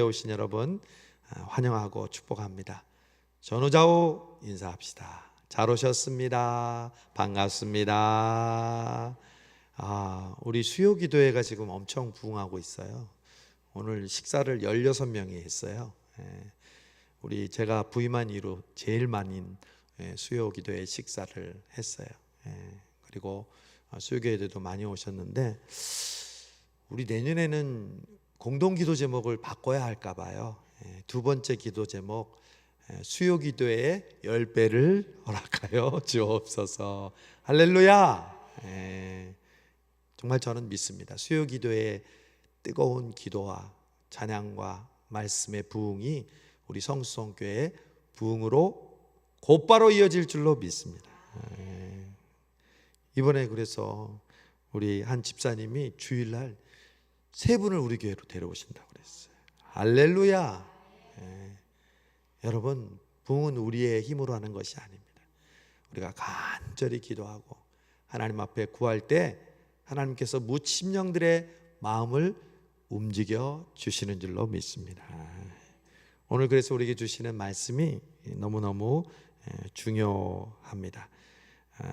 오신 여러분 환영하고 축복합니다. 전우좌우 인사합시다. 잘 오셨습니다. 반갑습니다. 우리 수요기도회가 지금 엄청 부흥하고 있어요. 오늘 식사를 16명이 했어요. 제가 부임한 이후 제일 많은 수요기도회 식사를 했어요. 그리고 수요교회들도 많이 오셨는데, 우리 내년에는 공동기도 제목을 바꿔야 할까 봐요. 두 번째 기도 제목, 수요기도의 10배를 허락하여 주옵소서. 할렐루야. 정말 저는 믿습니다. 수요기도의 뜨거운 기도와 찬양과 말씀의 부흥이 우리 성수성교회의 부흥으로 곧바로 이어질 줄로 믿습니다. 이번에 그래서 우리 한 집사님이 주일날 3분을 우리 교회로 데려오신다고 그랬어요. 할렐루야. 여러분, 부흥은 우리의 힘으로 하는 것이 아닙니다. 우리가 간절히 기도하고 하나님 앞에 구할 때 하나님께서 무침령들의 마음을 움직여 주시는 줄로 믿습니다. 오늘 그래서 우리에게 주시는 말씀이 너무너무 중요합니다.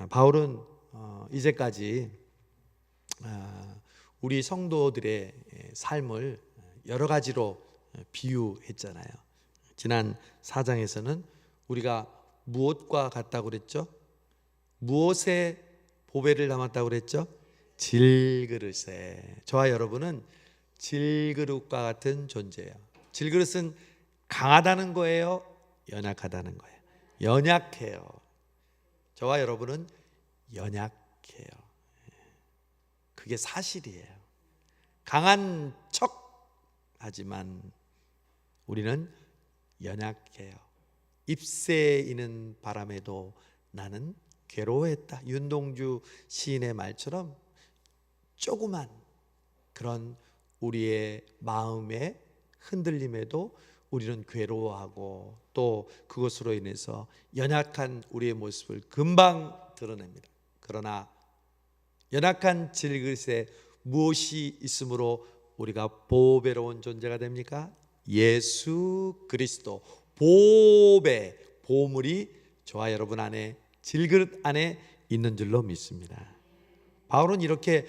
바울은 이제까지 우리 성도들의 삶을 여러 가지로 비유했잖아요. 지난 4장에서는 우리가 무엇과 같다고 그랬죠? 무엇에 보배를 담았다고 그랬죠? 질그릇에. 저와 여러분은 질그릇과 같은 존재예요. 질그릇은 강하다는 거예요? 연약하다는 거예요? 연약해요. 저와 여러분은 연약해요. 그게 사실이에요. 강한 척 하지만 우리는 연약해요. 잎새에 이는 바람에도 나는 괴로워했다. 윤동주 시인의 말처럼 조그만 그런 우리의 마음의 흔들림에도 우리는 괴로워하고 또 그것으로 인해서 연약한 우리의 모습을 금방 드러냅니다. 그러나 연약한 질그릇에 무엇이 있으므로 우리가 보배로운 존재가 됩니까? 예수 그리스도, 보배, 보물이 저와 여러분 안에, 질그릇 안에 있는 줄로 믿습니다. 바울은 이렇게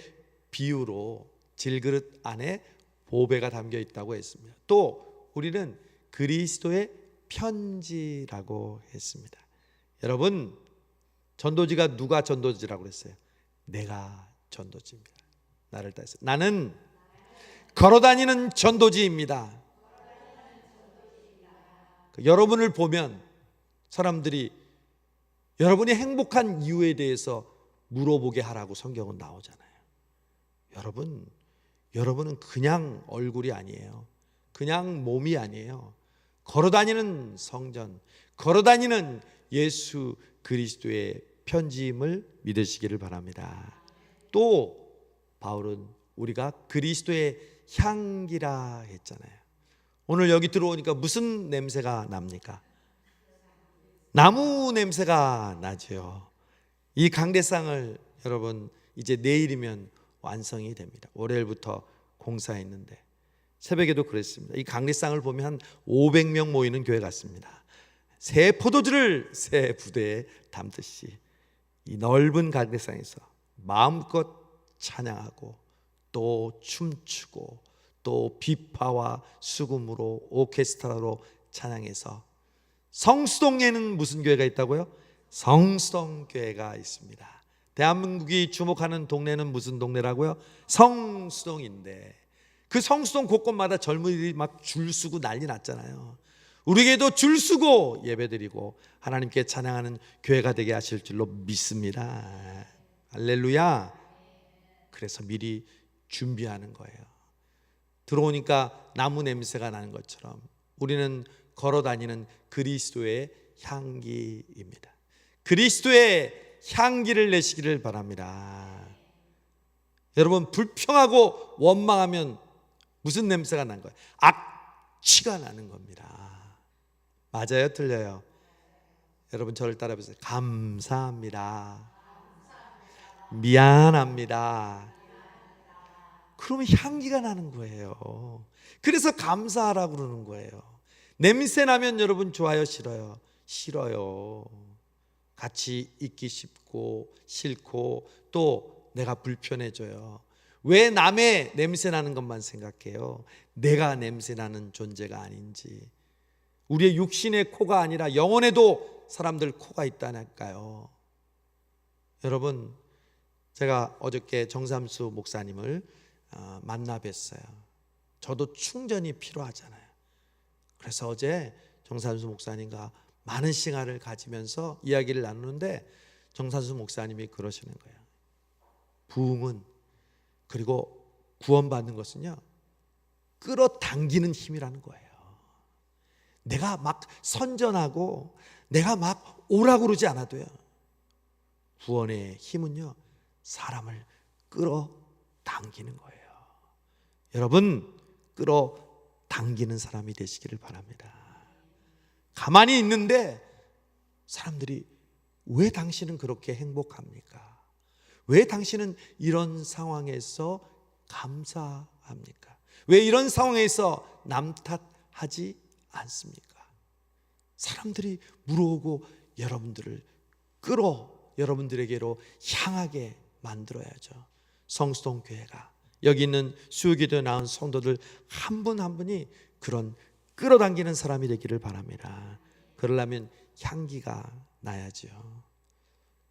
비유로 질그릇 안에 보배가 담겨 있다고 했습니다. 또 우리는 그리스도의 편지라고 했습니다. 여러분, 전도지가 누가 전도지라고 그랬어요? 내가 전도지입니다. 나를 따라서 나는 걸어다니는 전도지입니다. 여러분을 보면 사람들이 여러분이 행복한 이유에 대해서 물어보게 하라고 성경은 나오잖아요. 여러분은 그냥 얼굴이 아니에요. 그냥 몸이 아니에요. 걸어다니는 성전, 걸어다니는 예수 그리스도의 편지임을 믿으시기를 바랍니다. 또 바울은 우리가 그리스도의 향기라 했잖아요. 오늘 여기 들어오니까 무슨 냄새가 납니까? 나무 냄새가 나죠. 이 강대상을 여러분 이제 내일이면 완성이 됩니다. 월요일부터 공사했는데 새벽에도 그랬습니다. 이 강대상을 보면 한 500명 모이는 교회 같습니다. 새 포도주를 새 부대에 담듯이 이 넓은 강대상에서 마음껏 찬양하고 또 춤추고 또 비파와 수금으로 오케스트라로 찬양해서, 성수동에는 무슨 교회가 있다고요? 성수동 교회가 있습니다. 대한민국이 주목하는 동네는 무슨 동네라고요? 성수동인데 그 성수동 곳곳마다 젊은이들이 막 줄 서고 난리 났잖아요. 우리에게도 줄 서고 예배드리고 하나님께 찬양하는 교회가 되게 하실 줄로 믿습니다. 할렐루야. 그래서 미리 준비하는 거예요. 들어오니까 나무 냄새가 나는 것처럼 우리는 걸어다니는 그리스도의 향기입니다. 그리스도의 향기를 내시기를 바랍니다. 여러분, 불평하고 원망하면 무슨 냄새가 난 거예요? 악취가 나는 겁니다. 맞아요? 틀려요? 여러분 저를 따라해보세요. 감사합니다. 미안합니다. 그러면 향기가 나는 거예요. 그래서 감사하라고 그러는 거예요. 냄새 나면 여러분 좋아요, 싫어요? 싫어요. 같이 있기 싫고 또 내가 불편해져요. 왜 남의 냄새 나는 것만 생각해요? 내가 냄새 나는 존재가 아닌지. 우리의 육신의 코가 아니라 영혼에도 사람들 코가 있다니까요. 여러분, 제가 어저께 정삼수 목사님을 만나 뵀어요. 저도 충전이 필요하잖아요. 그래서 어제 정삼수 목사님과 많은 시간을 가지면서 이야기를 나누는데 정삼수 목사님이 그러시는 거예요. 부흥은, 그리고 구원받는 것은요, 끌어당기는 힘이라는 거예요. 내가 막 선전하고 내가 막 오라고 그러지 않아도요, 구원의 힘은요, 사람을 끌어당기는 거예요. 여러분, 끌어당기는 사람이 되시기를 바랍니다. 가만히 있는데 사람들이 왜 당신은 그렇게 행복합니까? 왜 당신은 이런 상황에서 감사합니까? 왜 이런 상황에서 남 탓하지 않습니까? 사람들이 물어오고 여러분들을 여러분들에게로 향하게 만들어야죠. 성수동교회가, 여기 있는 수요기도에 나온 성도들 한 분 한 분이 그런 끌어당기는 사람이 되기를 바랍니다. 그러려면 향기가 나야죠.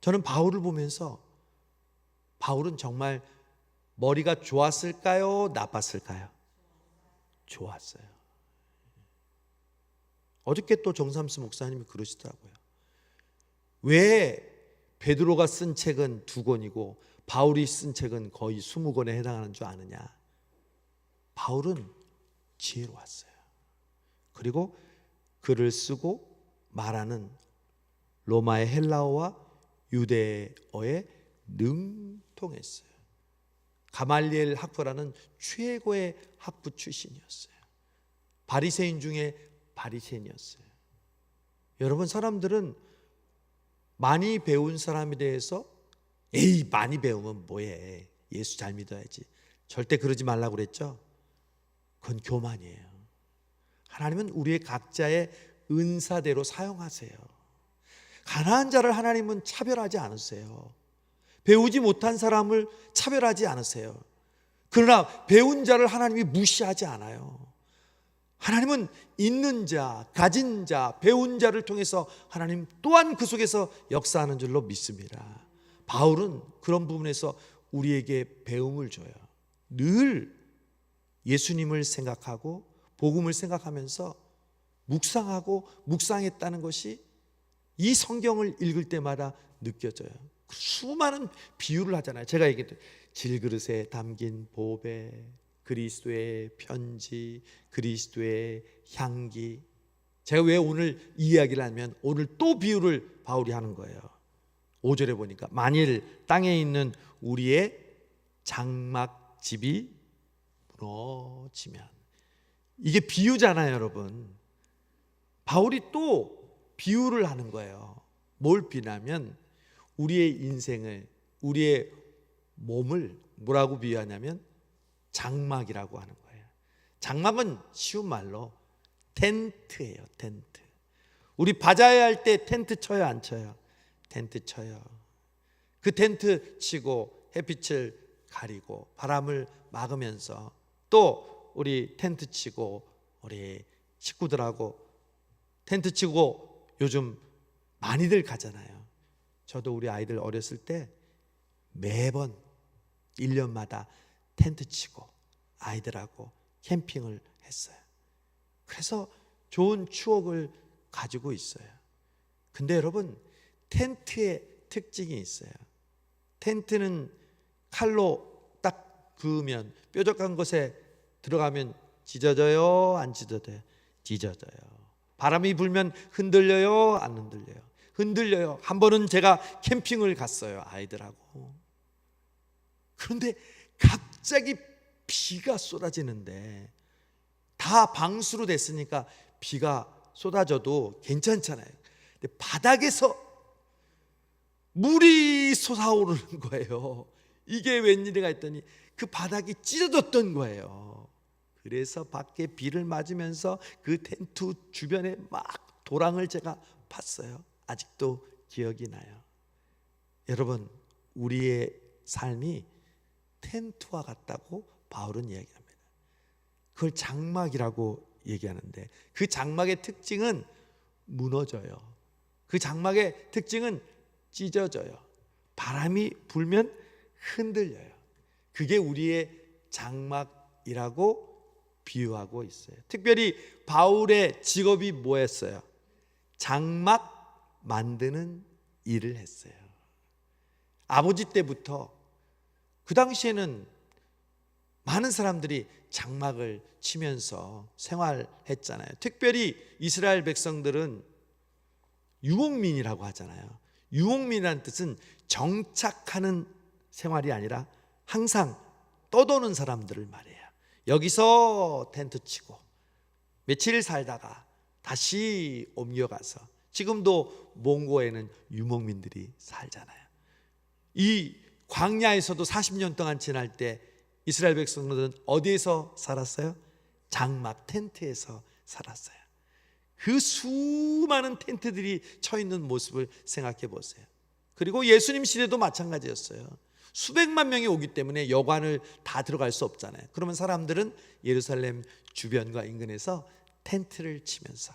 저는 바울을 보면서, 바울은 정말 머리가 좋았을까요? 나빴을까요? 좋았어요. 어저께 또 정삼수 목사님이 그러시더라고요. 왜 베드로가 쓴 책은 2권이고 바울이 쓴 책은 거의 20권에 해당하는 줄 아느냐? 바울은 지혜로웠어요. 그리고 글을 쓰고 말하는 로마의 헬라어와 유대어에 능통했어요. 가말리엘 학부라는 최고의 학부 출신이었어요. 바리새인 중에 바리새인이었어요. 여러분, 사람들은 많이 배운 사람에 대해서 에이, 많이 배우면 뭐해, 예수 잘 믿어야지, 절대 그러지 말라고 그랬죠. 그건 교만이에요. 하나님은 우리의 각자의 은사대로 사용하세요. 가난한 자를 하나님은 차별하지 않으세요. 배우지 못한 사람을 차별하지 않으세요. 그러나 배운 자를 하나님이 무시하지 않아요. 하나님은 있는 자, 가진 자, 배운 자를 통해서 하나님 또한 그 속에서 역사하는 줄로 믿습니다. 바울은 그런 부분에서 우리에게 배움을 줘요. 늘 예수님을 생각하고 복음을 생각하면서 묵상하고 묵상했다는 것이 이 성경을 읽을 때마다 느껴져요. 수많은 비유를 하잖아요. 제가 얘기했던 질그릇에 담긴 보배, 그리스도의 편지, 그리스도의 향기. 제가 왜 오늘 이 이야기를 하면 오늘 또 비유를 바울이 하는 거예요. 5절에 보니까 만일 땅에 있는 우리의 장막집이 무너지면, 이게 비유잖아요, 여러분. 바울이 또 비유를 하는 거예요. 뭘 비유하면 우리의 인생을, 우리의 몸을 뭐라고 비유하냐면 장막이라고 하는 거예요. 장막은 쉬운 말로 텐트예요. 텐트. 우리 바자회 할 때 텐트 쳐요, 안 쳐요? 텐트 쳐요. 그 텐트 치고 햇빛을 가리고 바람을 막으면서 또 우리 텐트 치고 우리 식구들하고 텐트 치고 요즘 많이들 가잖아요. 저도 우리 아이들 어렸을 때 매번 1년마다 텐트 치고 아이들하고 캠핑을 했어요. 그래서 좋은 추억을 가지고 있어요. 근데 여러분, 텐트의 특징이 있어요. 텐트는 칼로 딱 그으면 뾰족한 곳에 들어가면 찢어져요, 안 찢어져요? 찢어져요. 바람이 불면 흔들려요, 안 흔들려요? 흔들려요. 한 번은 제가 캠핑을 갔어요, 아이들하고. 그런데 갑자기 비가 쏟아지는데, 다 방수로 됐으니까 비가 쏟아져도 괜찮잖아요. 근데 바닥에서 물이 솟아오르는 거예요. 이게 웬일인가 했더니 그 바닥이 찢어졌던 거예요. 그래서 밖에 비를 맞으면서 그 텐트 주변에 막 도랑을 제가 봤어요. 아직도 기억이 나요. 여러분, 우리의 삶이 텐트와 같다고 바울은 이야기합니다. 그걸 장막이라고 얘기하는데, 그 장막의 특징은 무너져요. 그 장막의 특징은 찢어져요. 바람이 불면 흔들려요. 그게 우리의 장막이라고 비유하고 있어요. 특별히 바울의 직업이 뭐였어요? 장막 만드는 일을 했어요. 아버지 때부터, 그 당시에는 많은 사람들이 장막을 치면서 생활했잖아요. 특별히 이스라엘 백성들은 유목민이라고 하잖아요. 유목민이라는 뜻은 정착하는 생활이 아니라 항상 떠도는 사람들을 말해요. 여기서 텐트 치고 며칠 살다가 다시 옮겨가서, 지금도 몽고에는 유목민들이 살잖아요. 이 광야에서도 40년 동안 지날 때 이스라엘 백성들은 어디에서 살았어요? 장막 텐트에서 살았어요. 그 수많은 텐트들이 쳐 있는 모습을 생각해 보세요. 그리고 예수님 시대도 마찬가지였어요. 수백만 명이 오기 때문에 여관을 다 들어갈 수 없잖아요. 그러면 사람들은 예루살렘 주변과 인근에서 텐트를 치면서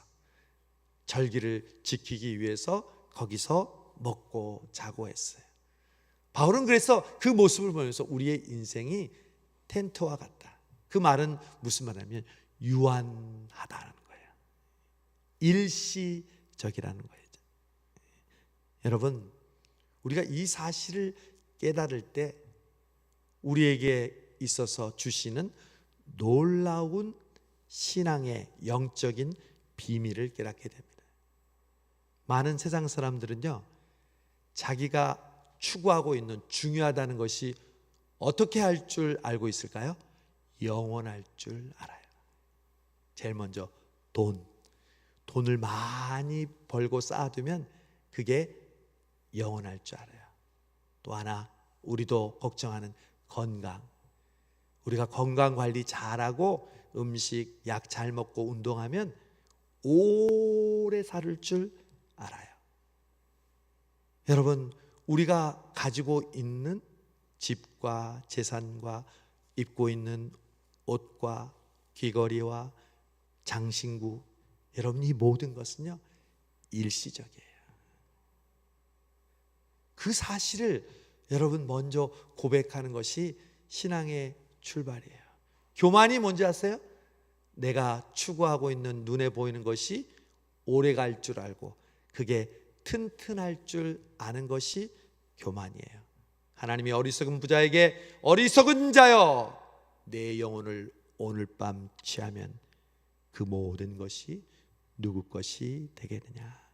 절기를 지키기 위해서 거기서 먹고 자고 했어요. 바울은 그래서 그 모습을 보면서 우리의 인생이 텐트와 같다. 그 말은 무슨 말이냐면 유한하다는 거예요. 일시적이라는 거예요. 여러분, 우리가 이 사실을 깨달을 때 우리에게 있어서 주시는 놀라운 신앙의 영적인 비밀을 깨닫게 됩니다. 많은 세상 사람들은요, 자기가 추구하고 있는 중요하다는 것이 어떻게 할 줄 알고 있을까요? 영원할 줄 알아요. 제일 먼저 돈을 많이 벌고 쌓아두면 그게 영원할 줄 알아요. 또 하나, 우리도 걱정하는 건강. 우리가 건강 관리 잘하고 음식, 약 잘 먹고 운동하면 오래 살 줄 알아요. 여러분, 우리가 가지고 있는 집과 재산과 입고 있는 옷과 귀걸이와 장신구, 여러분, 이 모든 것은요 일시적이에요. 그 사실을 여러분 먼저 고백하는 것이 신앙의 출발이에요. 교만이 뭔지 아세요? 내가 추구하고 있는 눈에 보이는 것이 오래 갈 줄 알고 그게 튼튼할 줄 아는 것이 교만이에요. 하나님이 어리석은 부자에게 어리석은 자여 내 영혼을 오늘 밤 취하면 그 모든 것이 누구 것이 되겠느냐.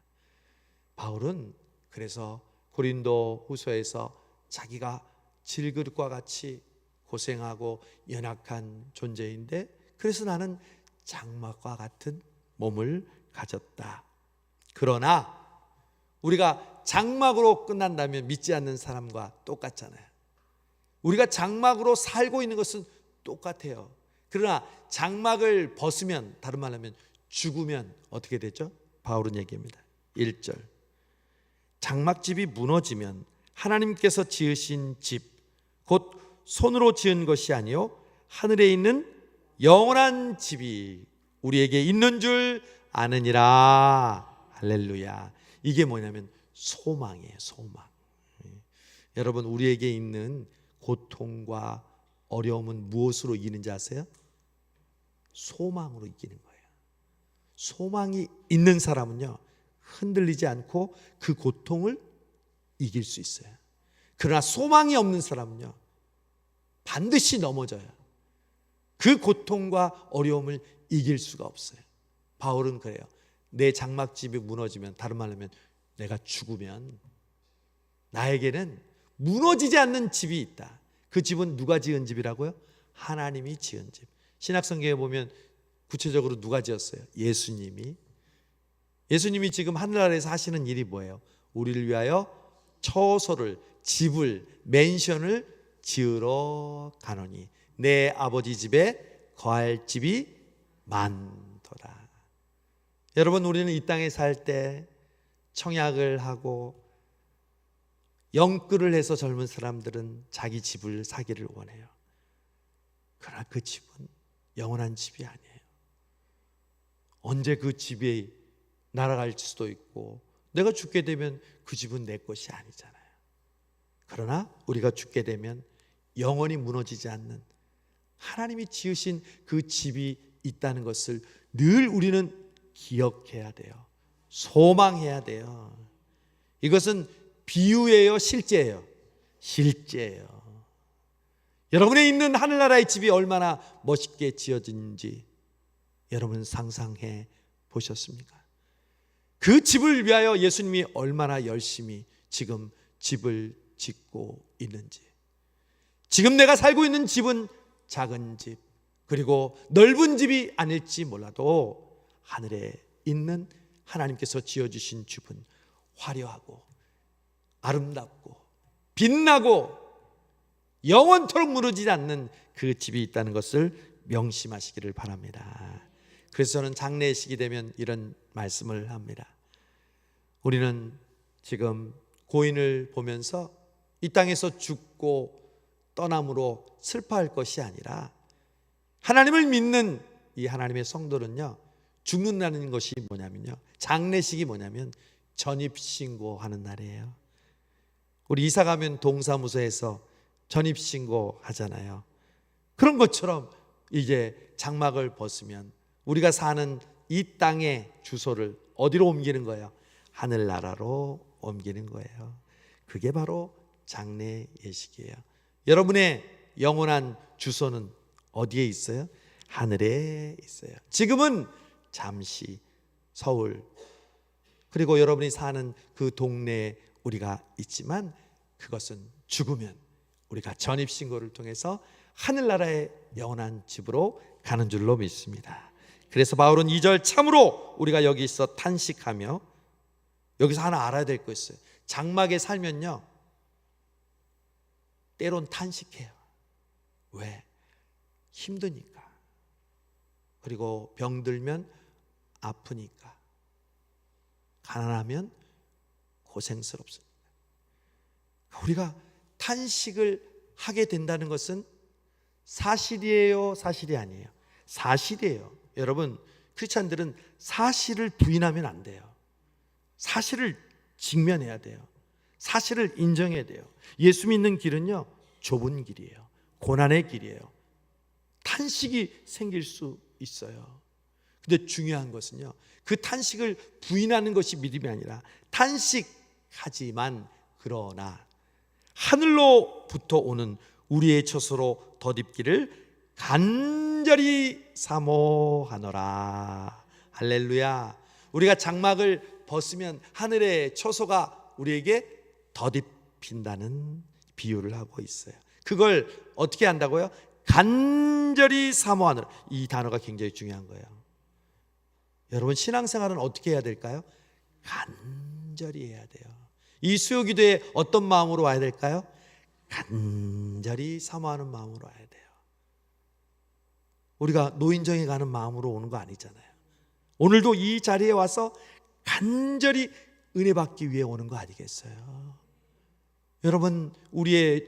바울은 그래서 고린도 후서에서 자기가 질그릇과 같이 고생하고 연약한 존재인데, 그래서 나는 장막과 같은 몸을 가졌다. 그러나 우리가 장막으로 끝난다면 믿지 않는 사람과 똑같잖아요. 우리가 장막으로 살고 있는 것은 똑같아요. 그러나 장막을 벗으면, 다른 말로 하면 죽으면 어떻게 되죠? 바울은 얘기합니다. 1절, 장막집이 무너지면 하나님께서 지으신 집 곧 손으로 지은 것이 아니요 하늘에 있는 영원한 집이 우리에게 있는 줄 아느니라. 할렐루야. 이게 뭐냐면 소망이에요. 소망. 여러분, 우리에게 있는 고통과 어려움은 무엇으로 이기는지 아세요? 소망으로 이기는 거예요. 소망이 있는 사람은요 흔들리지 않고 그 고통을 이길 수 있어요. 그러나 소망이 없는 사람은요 반드시 넘어져요. 그 고통과 어려움을 이길 수가 없어요. 바울은 그래요. 내 장막집이 무너지면, 다른 말로 하면 내가 죽으면 나에게는 무너지지 않는 집이 있다. 그 집은 누가 지은 집이라고요? 하나님이 지은 집. 신약성경에 보면 구체적으로 누가 지었어요? 예수님이. 예수님이 지금 하늘나라에서 하시는 일이 뭐예요? 우리를 위하여 처소를, 집을, 맨션을 지으러 가노니 내 아버지 집에 거할 집이 많도다. 여러분, 우리는 이 땅에 살 때 청약을 하고 영끌을 해서 젊은 사람들은 자기 집을 사기를 원해요. 그러나 그 집은 영원한 집이 아니에요. 언제 그 집이 날아갈 수도 있고 내가 죽게 되면 그 집은 내 것이 아니잖아요. 그러나 우리가 죽게 되면 영원히 무너지지 않는 하나님이 지으신 그 집이 있다는 것을 늘 우리는 기억해야 돼요. 소망해야 돼요. 이것은 비유예요, 실제예요? 실제예요. 여러분의 있는 하늘나라의 집이 얼마나 멋있게 지어진지 여러분 상상해 보셨습니까? 그 집을 위하여 예수님이 얼마나 열심히 지금 집을 짓고 있는지. 지금 내가 살고 있는 집은 작은 집, 그리고 넓은 집이 아닐지 몰라도 하늘에 있는 하나님께서 지어주신 집은 화려하고 아름답고 빛나고 영원토록 무너지지 않는 그 집이 있다는 것을 명심하시기를 바랍니다. 그래서 저는 장례식이 되면 이런 말씀을 합니다. 우리는 지금 고인을 보면서 이 땅에서 죽고 떠남으로 슬퍼할 것이 아니라 하나님을 믿는 이 하나님의 성도는요, 죽는다는 것이 뭐냐면요, 장례식이 뭐냐면 전입신고하는 날이에요. 우리 이사 가면 동사무소에서 전입신고 하잖아요. 그런 것처럼 이제 장막을 벗으면 우리가 사는 이 땅의 주소를 어디로 옮기는 거예요? 하늘나라로 옮기는 거예요. 그게 바로 장례 예식이에요. 여러분의 영원한 주소는 어디에 있어요? 하늘에 있어요. 지금은 잠시 서울, 그리고 여러분이 사는 그 동네에 우리가 있지만 그것은 죽으면 우리가 전입신고를 통해서 하늘나라의 영원한 집으로 가는 줄로 믿습니다. 그래서 바울은 2절 참으로 우리가 여기서 탄식하며, 여기서 하나 알아야 될 거 있어요. 장막에 살면요 때론 탄식해요. 왜? 힘드니까. 그리고 병들면 아프니까. 가난하면 고생스럽습니다. 우리가 탄식을 하게 된다는 것은 사실이에요, 사실이 아니에요? 사실이에요. 여러분, 크리스찬들은 사실을 부인하면 안 돼요. 사실을 직면해야 돼요. 사실을 인정해야 돼요. 예수 믿는 길은요 좁은 길이에요. 고난의 길이에요. 탄식이 생길 수 있어요. 근데 중요한 것은요, 그 탄식을 부인하는 것이 믿음이 아니라 탄식하지만 그러나 하늘로부터 오는 우리의 처소로 덧입기를 간절히 사모하노라. 할렐루야. 우리가 장막을 벗으면 하늘의 처소가 우리에게 덧입힌다는 비유를 하고 있어요. 그걸 어떻게 한다고요? 간절히 사모하노라. 이 단어가 굉장히 중요한 거예요. 여러분, 신앙생활은 어떻게 해야 될까요? 간절히 해야 돼요. 이 수요기도에 어떤 마음으로 와야 될까요? 간절히 사모하는 마음으로 와야 돼요. 우리가 노인정에 가는 마음으로 오는 거 아니잖아요. 오늘도 이 자리에 와서 간절히 은혜 받기 위해 오는 거 아니겠어요? 여러분, 우리의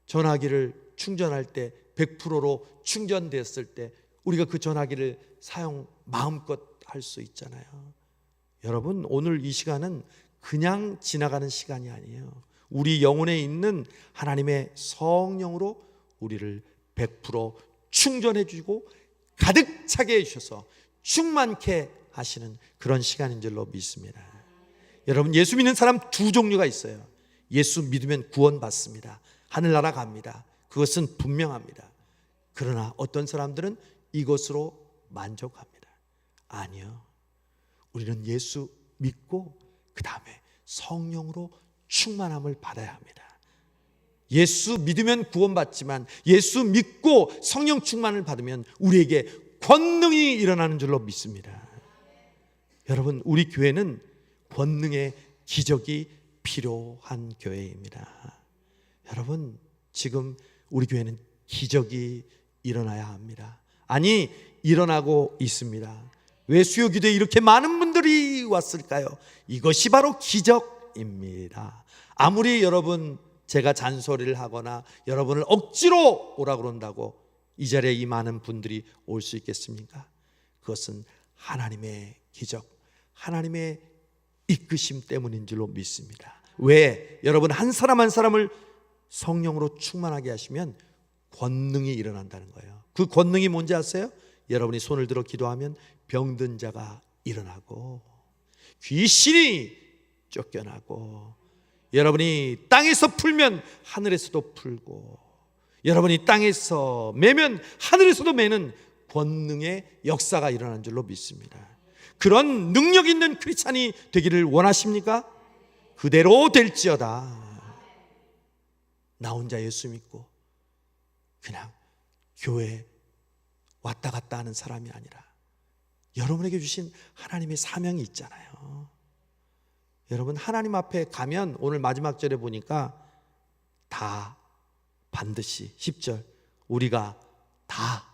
전화기를 충전할 때 100%로 충전됐을 때 우리가 그 전화기를 사용 마음껏 할 수 있잖아요. 여러분, 오늘 이 시간은 그냥 지나가는 시간이 아니에요. 우리 영혼에 있는 하나님의 성령으로 우리를 100% 충전해 주고 가득 차게 해주셔서 충만케 하시는 그런 시간인 줄로 믿습니다. 여러분, 예수 믿는 사람 두 종류가 있어요. 예수 믿으면 구원받습니다. 하늘나라 갑니다. 그것은 분명합니다. 그러나 어떤 사람들은 이것으로 만족합니다. 아니요, 우리는 예수 믿고 그 다음에 성령으로 충만함을 받아야 합니다. 예수 믿으면 구원받지만 예수 믿고 성령 충만을 받으면 우리에게 권능이 일어나는 줄로 믿습니다. 여러분, 우리 교회는 권능의 기적이 필요한 교회입니다. 여러분, 지금 우리 교회는 기적이 일어나야 합니다. 아니, 일어나고 있습니다. 왜 수요기도에 이렇게 많은 분들이 왔을까요? 이것이 바로 기적입니다. 아무리 여러분 제가 잔소리를 하거나 여러분을 억지로 오라 그런다고 이 자리에 이 많은 분들이 올 수 있겠습니까? 그것은 하나님의 기적, 하나님의 이끄심 때문인 줄로 믿습니다. 왜? 여러분 한 사람 한 사람을 성령으로 충만하게 하시면 권능이 일어난다는 거예요. 그 권능이 뭔지 아세요? 여러분이 손을 들어 기도하면 병든 자가 일어나고 귀신이 쫓겨나고, 여러분이 땅에서 풀면 하늘에서도 풀고, 여러분이 땅에서 매면 하늘에서도 매는 권능의 역사가 일어난 줄로 믿습니다. 그런 능력 있는 크리스찬이 되기를 원하십니까? 그대로 될지어다. 나 혼자 예수 믿고 그냥 교회 왔다 갔다 하는 사람이 아니라 여러분에게 주신 하나님의 사명이 있잖아요. 여러분 하나님 앞에 가면 오늘 마지막 절에 보니까 다 반드시 10절 우리가 다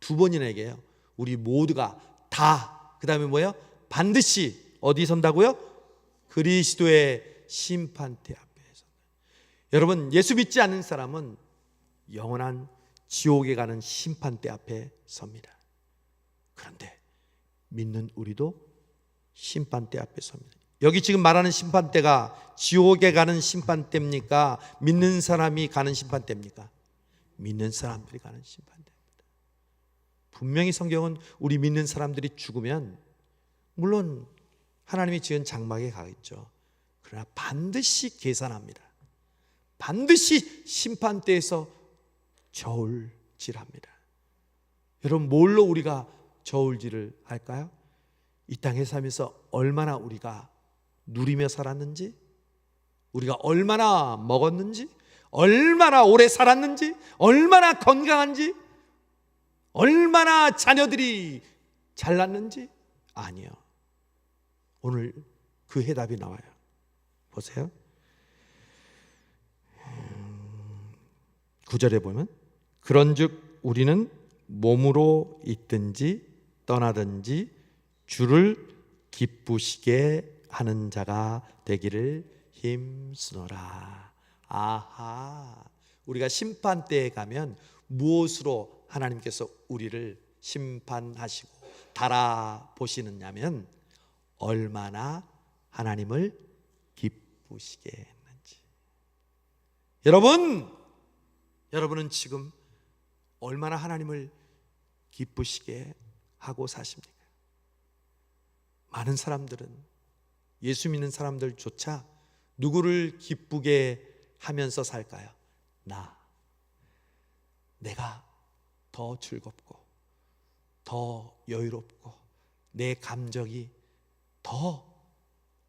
두 번이나 얘기해요. 우리 모두가 다, 그 다음에 뭐예요? 반드시 어디 선다고요? 그리스도의 심판대 앞에서. 여러분 예수 믿지 않는 사람은 영원한 지옥에 가는 심판대 앞에 섭니다. 그런데 믿는 우리도 심판대 앞에 섭니다. 여기 지금 말하는 심판대가 지옥에 가는 심판대입니까? 믿는 사람이 가는 심판대입니까? 믿는 사람들이 가는 심판대입니다. 분명히 성경은 우리 믿는 사람들이 죽으면 물론 하나님이 지은 장막에 가겠죠. 그러나 반드시 계산합니다. 반드시 심판대에서 저울질합니다. 여러분 뭘로 우리가 저울질을 할까요? 이 땅에 살면서 얼마나 우리가 누리며 살았는지, 우리가 얼마나 먹었는지, 얼마나 오래 살았는지, 얼마나 건강한지, 얼마나 자녀들이 잘났는지. 아니요. 오늘 그 해답이 나와요. 보세요. 9절에 보면 그런즉 우리는 몸으로 있든지 떠나든지 주를 기쁘시게 하는 자가 되기를 힘쓰노라. 아하, 우리가 심판대에 가면 무엇으로 하나님께서 우리를 심판하시고 달아보시느냐면 얼마나 하나님을 기쁘시게 했는지. 여러분은 지금 얼마나 하나님을 기쁘시게 하고 사십니까? 많은 사람들은, 예수 믿는 사람들조차 누구를 기쁘게 하면서 살까요? 내가 더 즐겁고 더 여유롭고 내 감정이 더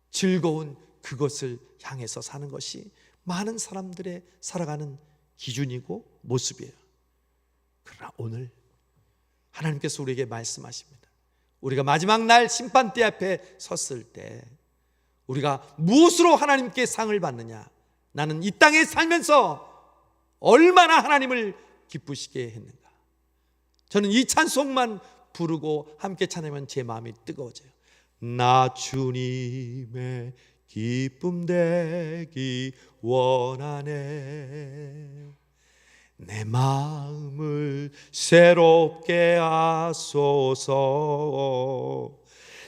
즐거운 그것을 향해서 사는 것이 많은 사람들의 살아가는 기준이고 모습이에요. 그러나 오늘 하나님께서 우리에게 말씀하십니다. 우리가 마지막 날 심판대 앞에 섰을 때 우리가 무엇으로 하나님께 상을 받느냐? 나는 이 땅에 살면서 얼마나 하나님을 기쁘시게 했는가? 저는 이 찬송만 부르고 함께 찬양하면 제 마음이 뜨거워져요. 나 주님의 기쁨 되기 원하네. 내 마음을 새롭게 하소서.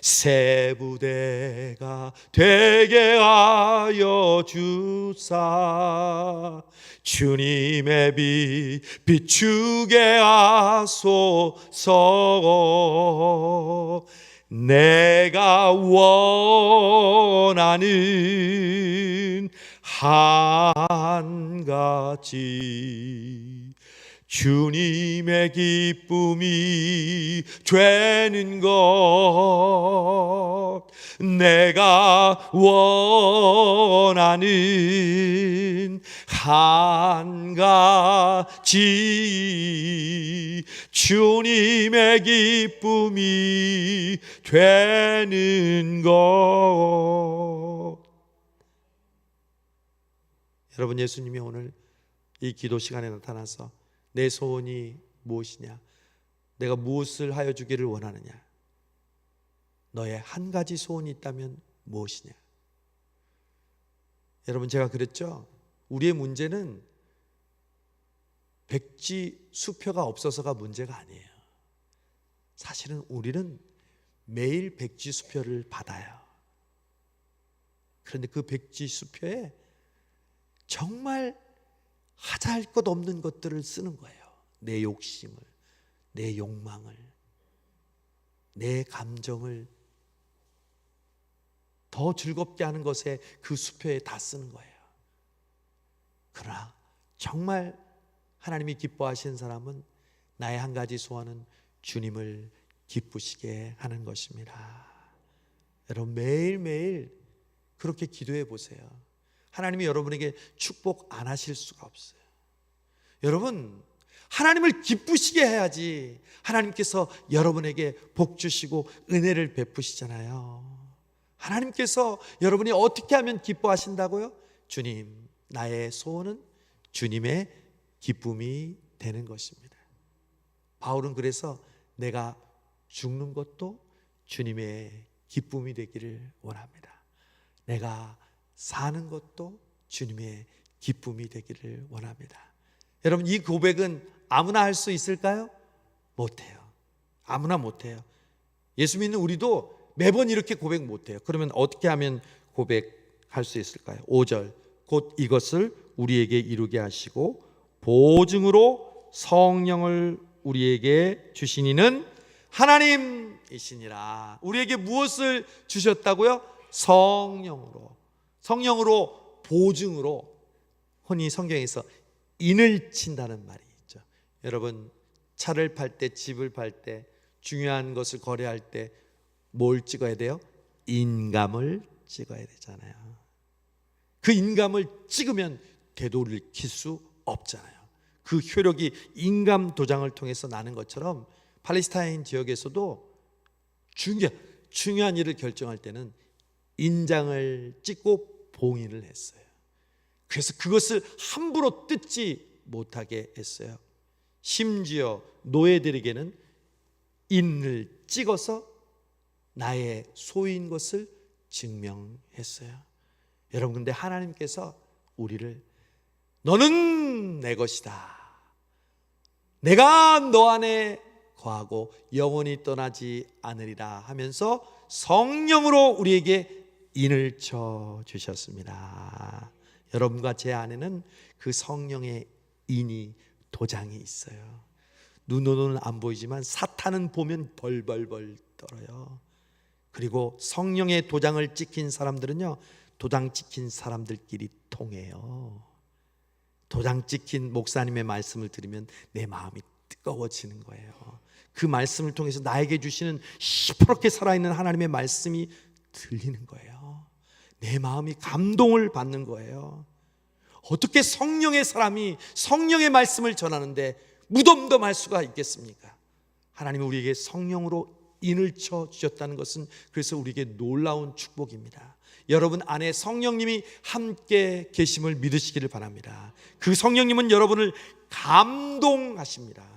새 부대가 되게 하여 주사. 주님의 빛 비추게 하소서. 내가 원하는 한 가지 주님의 기쁨이 되는 것. 내가 원하는 한 가지 주님의 기쁨이 되는 것. 여러분 예수님이 오늘 이 기도 시간에 나타나서 내 소원이 무엇이냐, 내가 무엇을 하여 주기를 원하느냐, 너의 한 가지 소원이 있다면 무엇이냐. 여러분, 제가 그랬죠. 우리의 문제는 백지 수표가 없어서가 문제가 아니에요. 사실은 우리는 매일 백지 수표를 받아요. 그런데 그 백지 수표에 정말 하잘 것 없는 것들을 쓰는 거예요. 내 욕심을, 내 욕망을, 내 감정을 더 즐겁게 하는 것에 그 수표에 다 쓰는 거예요. 그러나 정말 하나님이 기뻐하시는 사람은 나의 한 가지 소원은 주님을 기쁘시게 하는 것입니다. 여러분, 매일매일 그렇게 기도해 보세요. 하나님이 여러분에게 축복 안 하실 수가 없어요. 여러분, 하나님을 기쁘시게 해야지 하나님께서 여러분에게 복 주시고 은혜를 베푸시잖아요. 하나님께서 여러분이 어떻게 하면 기뻐하신다고요? 주님, 나의 소원은 주님의 기쁨이 되는 것입니다. 바울은 그래서 내가 죽는 것도 주님의 기쁨이 되기를 원합니다. 내가 사는 것도 주님의 기쁨이 되기를 원합니다. 여러분, 이 고백은 아무나 할 수 있을까요? 못해요. 아무나 못해요. 예수 믿는 우리도 매번 이렇게 고백 못해요. 그러면 어떻게 하면 고백할 수 있을까요? 5절, 곧 이것을 우리에게 이루게 하시고 보증으로 성령을 우리에게 주시니는 하나님이시니라. 우리에게 무엇을 주셨다고요? 성령으로. 성령으로, 보증으로. 흔히 성경에서 인을 친다는 말이 있죠. 여러분, 차를 팔 때, 집을 팔 때, 중요한 것을 거래할 때 뭘 찍어야 돼요? 인감을 찍어야 되잖아요. 그 인감을 찍으면 되돌릴 수 없잖아요. 그 효력이 인감 도장을 통해서 나는 것처럼 팔레스타인 지역에서도 중요한 일을 결정할 때는 인장을 찍고 봉인을 했어요. 그래서 그것을 함부로 뜯지 못하게 했어요. 심지어 노예들에게는 인을 찍어서 나의 소유인 것을 증명했어요. 여러분, 근데 하나님께서 우리를 너는 내 것이다, 내가 너 안에 거하고 영원히 떠나지 않으리라 하면서 성령으로 우리에게 인을 쳐 주셨습니다. 여러분과 제 안에는 그 성령의 인이, 도장이 있어요. 눈으로는 안 보이지만 사탄은 보면 벌벌벌 떨어요. 그리고 성령의 도장을 찍힌 사람들은요, 도장 찍힌 사람들끼리 통해요. 도장 찍힌 목사님의 말씀을 들으면 내 마음이 뜨거워지는 거예요. 그 말씀을 통해서 나에게 주시는 시퍼렇게 살아있는 하나님의 말씀이 들리는 거예요. 내 마음이 감동을 받는 거예요. 어떻게 성령의 사람이 성령의 말씀을 전하는데 무덤덤할 수가 있겠습니까? 하나님이 우리에게 성령으로 인을 쳐 주셨다는 것은 그래서 우리에게 놀라운 축복입니다. 여러분 안에 성령님이 함께 계심을 믿으시기를 바랍니다. 그 성령님은 여러분을 감동하십니다.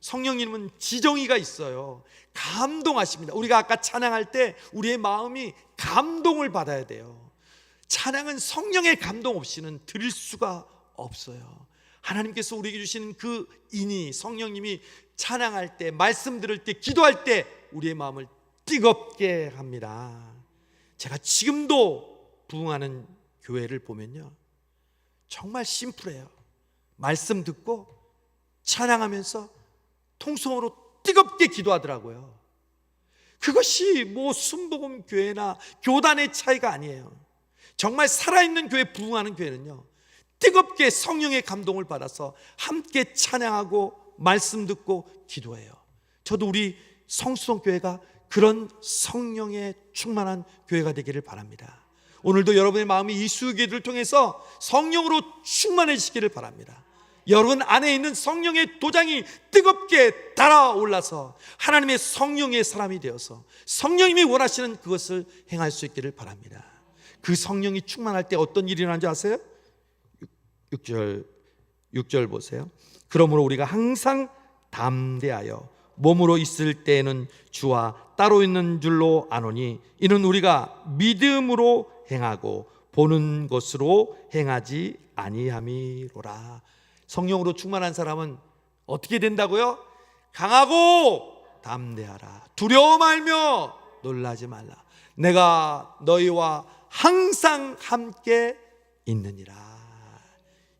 성령님은 지정의가 있어요. 감동하십니다. 우리가 아까 찬양할 때 우리의 마음이 감동을 받아야 돼요. 찬양은 성령의 감동 없이는 드릴 수가 없어요. 하나님께서 우리에게 주시는 그 인이, 성령님이 찬양할 때, 말씀 들을 때, 기도할 때 우리의 마음을 뜨겁게 합니다. 제가 지금도 부흥하는 교회를 보면요, 정말 심플해요. 말씀 듣고 찬양하면서 통성으로 뜨겁게 기도하더라고요. 그것이 뭐 순복음 교회나 교단의 차이가 아니에요. 정말 살아있는 교회, 부흥하는 교회는요, 뜨겁게 성령의 감동을 받아서 함께 찬양하고 말씀 듣고 기도해요. 저도 우리 성수동교회가 그런 성령의 충만한 교회가 되기를 바랍니다. 오늘도 여러분의 마음이 이 수요기도를 통해서 성령으로 충만해지기를 바랍니다. 여러분 안에 있는 성령의 도장이 뜨겁게 달아올라서 하나님의 성령의 사람이 되어서 성령님이 원하시는 그것을 행할 수 있기를 바랍니다. 그 성령이 충만할 때 어떤 일이 일어나는지 아세요? 6절, 6절 보세요. 그러므로 우리가 항상 담대하여 몸으로 있을 때에는 주와 따로 있는 줄로 아노니 이는 우리가 믿음으로 행하고 보는 것으로 행하지 아니함이로라. 성령으로 충만한 사람은 어떻게 된다고요? 강하고 담대하라. 두려워 말며 놀라지 말라. 내가 너희와 항상 함께 있느니라.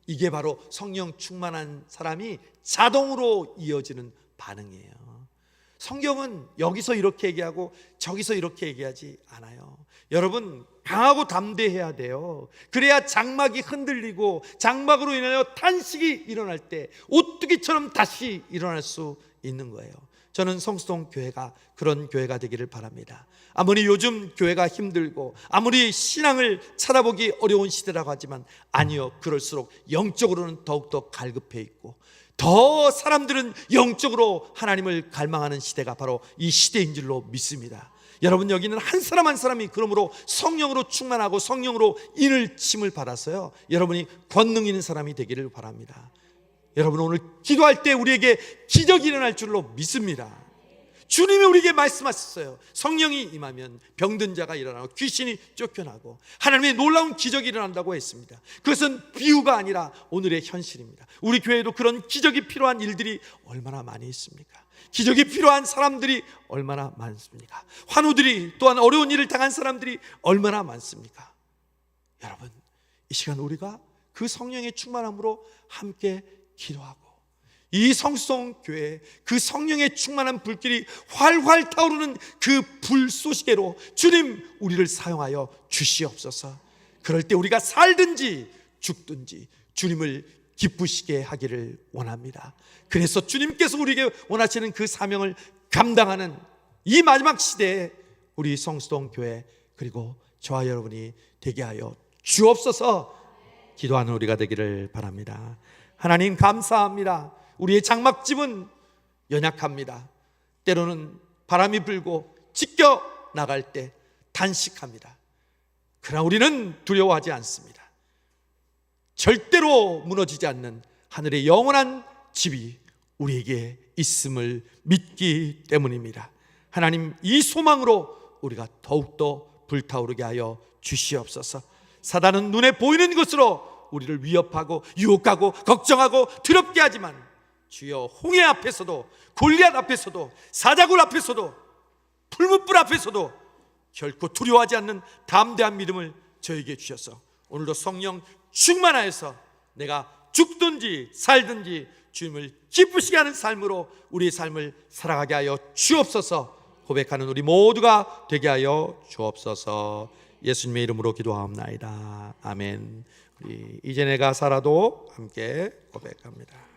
이게 바로 성령 충만한 사람이 자동으로 이어지는 반응이에요. 성경은 여기서 이렇게 얘기하고 저기서 이렇게 얘기하지 않아요. 여러분, 강하고 담대해야 돼요. 그래야 장막이 흔들리고 장막으로 인하여 탄식이 일어날 때 오뚜기처럼 다시 일어날 수 있는 거예요. 저는 성수동 교회가 그런 교회가 되기를 바랍니다. 아무리 요즘 교회가 힘들고 아무리 신앙을 찾아보기 어려운 시대라고 하지만 아니요, 그럴수록 영적으로는 더욱더 갈급해 있고 더 사람들은 영적으로 하나님을 갈망하는 시대가 바로 이 시대인 줄로 믿습니다. 여러분, 여기는 한 사람 한 사람이 그러므로 성령으로 충만하고 성령으로 인을 침을 받아서요, 여러분이 권능 있는 사람이 되기를 바랍니다. 여러분, 오늘 기도할 때 우리에게 기적이 일어날 줄로 믿습니다. 주님이 우리에게 말씀하셨어요. 성령이 임하면 병든 자가 일어나고 귀신이 쫓겨나고 하나님의 놀라운 기적이 일어난다고 했습니다. 그것은 비유가 아니라 오늘의 현실입니다. 우리 교회도 그런 기적이 필요한 일들이 얼마나 많이 있습니까? 기적이 필요한 사람들이 얼마나 많습니까? 환우들이, 또한 어려운 일을 당한 사람들이 얼마나 많습니까? 여러분, 이 시간 우리가 그 성령의 충만함으로 함께 기도하고 이 성수동 교회 그 성령의 충만한 불길이 활활 타오르는 그 불쏘시개로 주님, 우리를 사용하여 주시옵소서. 그럴 때 우리가 살든지 죽든지 주님을 기쁘시게 하기를 원합니다. 그래서 주님께서 우리에게 원하시는 그 사명을 감당하는 이 마지막 시대에 우리 성수동 교회 그리고 저와 여러분이 되게 하여 주옵소서. 기도하는 우리가 되기를 바랍니다. 하나님, 감사합니다. 우리의 장막집은 연약합니다. 때로는 바람이 불고 찢겨 나갈 때 단식합니다. 그러나 우리는 두려워하지 않습니다. 절대로 무너지지 않는 하늘의 영원한 집이 우리에게 있음을 믿기 때문입니다. 하나님, 이 소망으로 우리가 더욱더 불타오르게 하여 주시옵소서. 사단은 눈에 보이는 것으로 우리를 위협하고 유혹하고 걱정하고 두렵게 하지만 주여, 홍해 앞에서도 골리앗 앞에서도 사자굴 앞에서도 풀무불 앞에서도 결코 두려워하지 않는 담대한 믿음을 저에게 주셔서 오늘도 성령 충만하여서 내가 죽든지 살든지 주님을 기쁘시게 하는 삶으로 우리의 삶을 살아가게 하여 주옵소서. 고백하는 우리 모두가 되게 하여 주옵소서. 예수님의 이름으로 기도하옵나이다. 아멘. 우리 이제 내가 살아도 함께 고백합니다.